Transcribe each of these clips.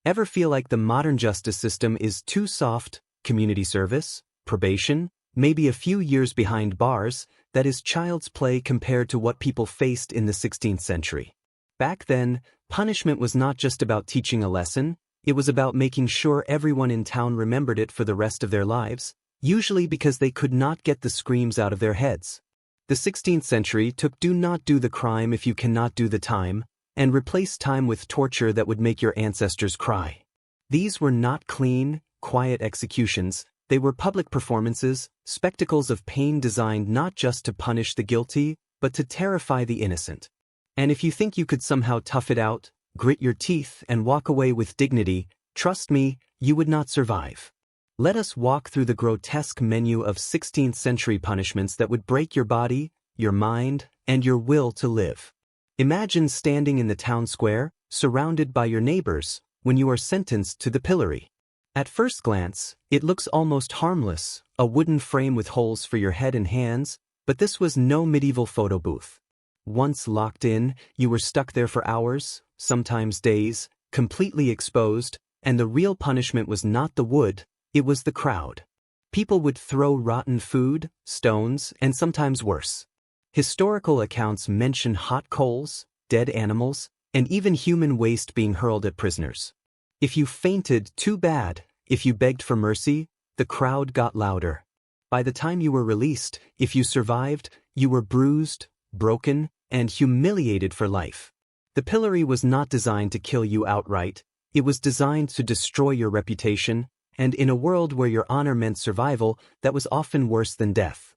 Ever feel like the modern justice system is too soft? Community service, probation, maybe a few years behind bars, that is child's play compared to what people faced in the 16th century. Back then, punishment was not just about teaching a lesson, it was about making sure everyone in town remembered it for the rest of their lives, usually because they could not get the screams out of their heads. The 16th century took "do not do the crime if you cannot do the time," and replaced time with torture that would make your ancestors cry. These were not clean, quiet executions, they were public performances, spectacles of pain designed not just to punish the guilty, but to terrify the innocent. And if you think you could somehow tough it out, grit your teeth, and walk away with dignity, trust me, you would not survive. Let us walk through the grotesque menu of 16th century punishments that would break your body, your mind, and your will to live. Imagine standing in the town square, surrounded by your neighbors, when you are sentenced to the pillory. At first glance, it looks almost harmless, a wooden frame with holes for your head and hands, but this was no medieval photo booth. Once locked in, you were stuck there for hours, sometimes days, completely exposed, and the real punishment was not the wood, it was the crowd. People would throw rotten food, stones, and sometimes worse. Historical accounts mention hot coals, dead animals, and even human waste being hurled at prisoners. If you fainted, too bad. If you begged for mercy, the crowd got louder. By the time you were released, if you survived, you were bruised, broken, and humiliated for life. The pillory was not designed to kill you outright, it was designed to destroy your reputation, and in a world where your honor meant survival, that was often worse than death.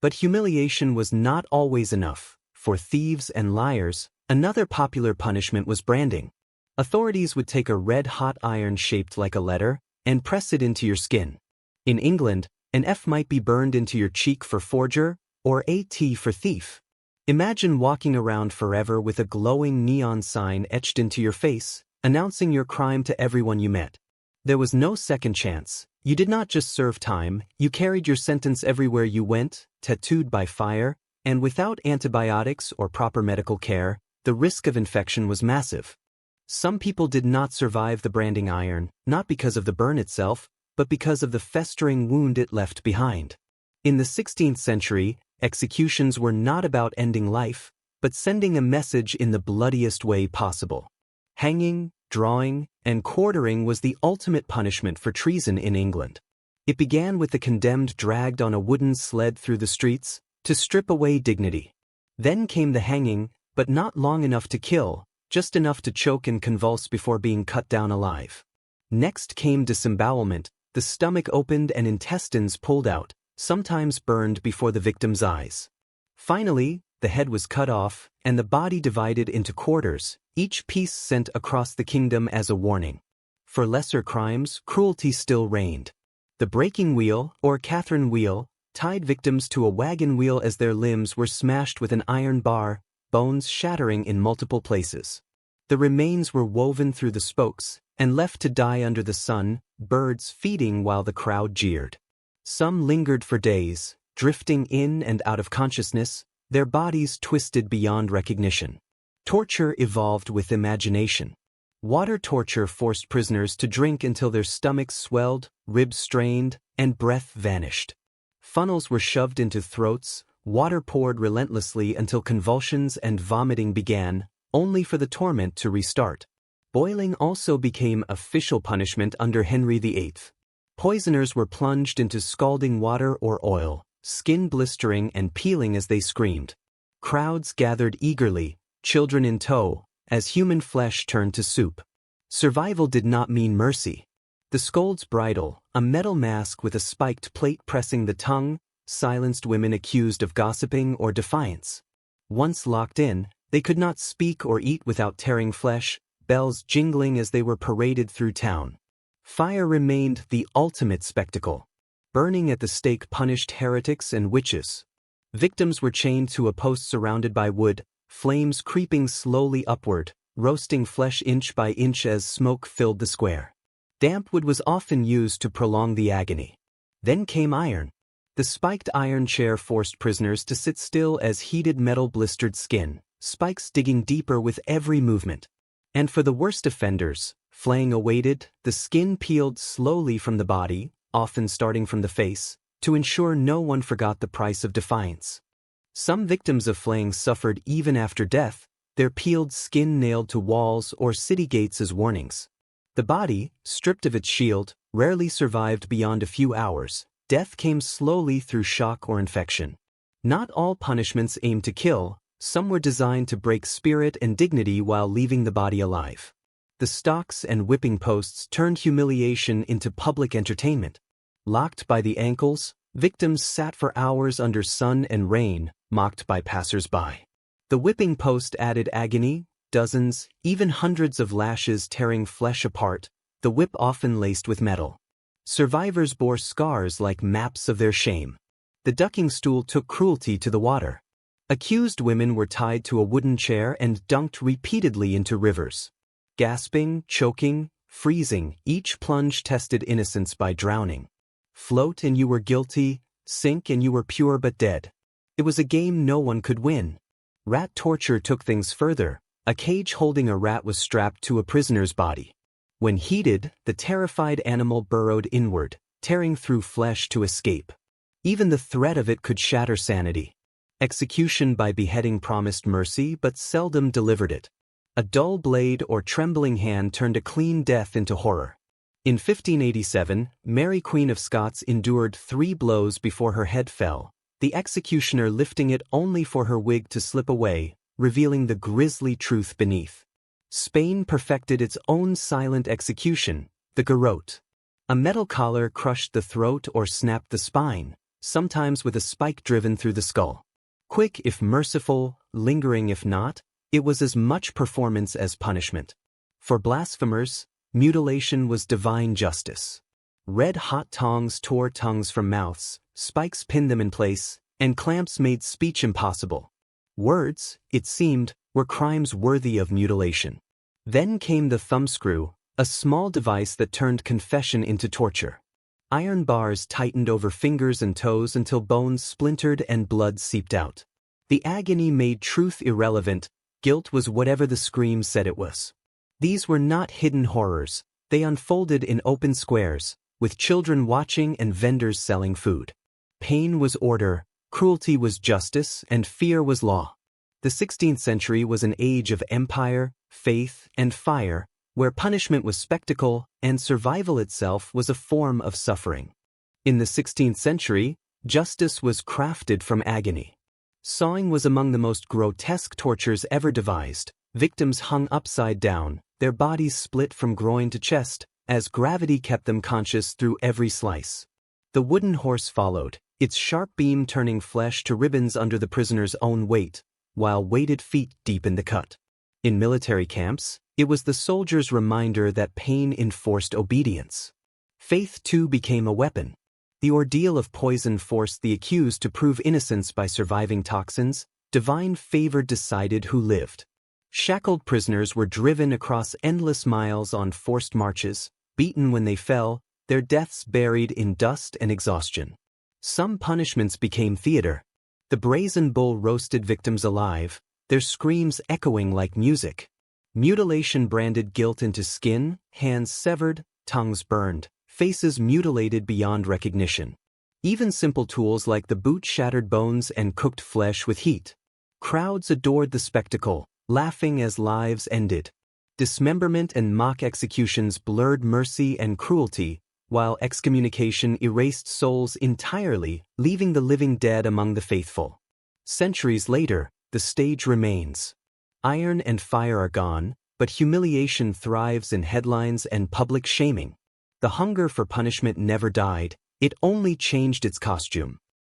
But humiliation was not always enough. For thieves and liars, another popular punishment was branding. Authorities would take a red-hot iron shaped like a letter and press it into your skin. In England, an F might be burned into your cheek for forger, or a T for thief. Imagine walking around forever with a glowing neon sign etched into your face, announcing your crime to everyone you met. There was no second chance. You did not just serve time, you carried your sentence everywhere you went, tattooed by fire, and without antibiotics or proper medical care, the risk of infection was massive. Some people did not survive the branding iron, not because of the burn itself, but because of the festering wound it left behind. In the 16th century, executions were not about ending life, but sending a message in the bloodiest way possible. Hanging, drawing, and quartering was the ultimate punishment for treason in England. It began with the condemned dragged on a wooden sled through the streets, to strip away dignity. Then came the hanging, but not long enough to kill, just enough to choke and convulse before being cut down alive. Next came disembowelment, the stomach opened and intestines pulled out, sometimes burned before the victim's eyes. Finally, the head was cut off, and the body divided into quarters, each piece sent across the kingdom as a warning. For lesser crimes, cruelty still reigned. The breaking wheel, or Catherine wheel, tied victims to a wagon wheel as their limbs were smashed with an iron bar, bones shattering in multiple places. The remains were woven through the spokes, and left to die under the sun, birds feeding while the crowd jeered. Some lingered for days, drifting in and out of consciousness, their bodies twisted beyond recognition. Torture evolved with imagination. Water torture forced prisoners to drink until their stomachs swelled, ribs strained, and breath vanished. Funnels were shoved into throats, water poured relentlessly until convulsions and vomiting began, only for the torment to restart. Boiling also became official punishment under Henry VIII. Poisoners were plunged into scalding water or oil, skin blistering and peeling as they screamed. Crowds gathered eagerly, children in tow, as human flesh turned to soup. Survival did not mean mercy. The scold's bridle, a metal mask with a spiked plate pressing the tongue, silenced women accused of gossiping or defiance. Once locked in, they could not speak or eat without tearing flesh, bells jingling as they were paraded through town. Fire remained the ultimate spectacle. Burning at the stake punished heretics and witches. Victims were chained to a post surrounded by wood, flames creeping slowly upward, roasting flesh inch by inch as smoke filled the square. Damp wood was often used to prolong the agony. Then came iron. The spiked iron chair forced prisoners to sit still as heated metal blistered skin, spikes digging deeper with every movement. And for the worst offenders, Flaying awaited, the skin peeled slowly from the body, often starting from the face, to ensure no one forgot the price of defiance. Some victims of flaying suffered even after death, their peeled skin nailed to walls or city gates as warnings. The body, stripped of its shield, rarely survived beyond a few hours. Death came slowly through shock or infection. Not all punishments aimed to kill, some were designed to break spirit and dignity while leaving the body alive. The stocks and whipping posts turned humiliation into public entertainment. Locked by the ankles, victims sat for hours under sun and rain, mocked by passers-by. The whipping post added agony, dozens, even hundreds of lashes tearing flesh apart, the whip often laced with metal. Survivors bore scars like maps of their shame. The ducking stool took cruelty to the water. Accused women were tied to a wooden chair and dunked repeatedly into rivers. Gasping, choking, freezing, each plunge tested innocence by drowning. Float and you were guilty, sink and you were pure but dead. It was a game no one could win. Rat torture took things further. A cage holding a rat was strapped to a prisoner's body. When heated, the terrified animal burrowed inward, tearing through flesh to escape. Even the threat of it could shatter sanity. Execution by beheading promised mercy but seldom delivered it. A dull blade or trembling hand turned a clean death into horror. In 1587, Mary Queen of Scots endured 3 blows before her head fell, the executioner lifting it only for her wig to slip away, revealing the grisly truth beneath. Spain perfected its own silent execution, the garrote. A metal collar crushed the throat or snapped the spine, sometimes with a spike driven through the skull. Quick if merciful, lingering if not, it was as much performance as punishment. For blasphemers, mutilation was divine justice. Red-hot tongs tore tongues from mouths, spikes pinned them in place, and clamps made speech impossible. Words, it seemed, were crimes worthy of mutilation. Then came the thumbscrew, a small device that turned confession into torture. Iron bars tightened over fingers and toes until bones splintered and blood seeped out. The agony made truth irrelevant, guilt was whatever the scream said it was. These were not hidden horrors, they unfolded in open squares, with children watching and vendors selling food. Pain was order, cruelty was justice, and fear was law. The 16th century was an age of empire, faith, and fire, where punishment was spectacle and survival itself was a form of suffering. In the 16th century, justice was crafted from agony. Sawing was among the most grotesque tortures ever devised. Victims hung upside down, their bodies split from groin to chest, as gravity kept them conscious through every slice. The wooden horse followed, its sharp beam turning flesh to ribbons under the prisoner's own weight, while weighted feet deepened the cut. In military camps, it was the soldier's reminder that pain enforced obedience. Faith too became a weapon. The ordeal of poison forced the accused to prove innocence by surviving toxins. Divine favor decided who lived. Shackled prisoners were driven across endless miles on forced marches, beaten when they fell, their deaths buried in dust and exhaustion. Some punishments became theater. The brazen bull roasted victims alive, their screams echoing like music. Mutilation branded guilt into skin, hands severed, tongues burned, faces mutilated beyond recognition. Even simple tools like the boot shattered bones and cooked flesh with heat. Crowds adored the spectacle, laughing as lives ended. Dismemberment and mock executions blurred mercy and cruelty, while excommunication erased souls entirely, leaving the living dead among the faithful. Centuries later, the stage remains. Iron and fire are gone, but humiliation thrives in headlines and public shaming. The hunger for punishment never died, it only changed its costume.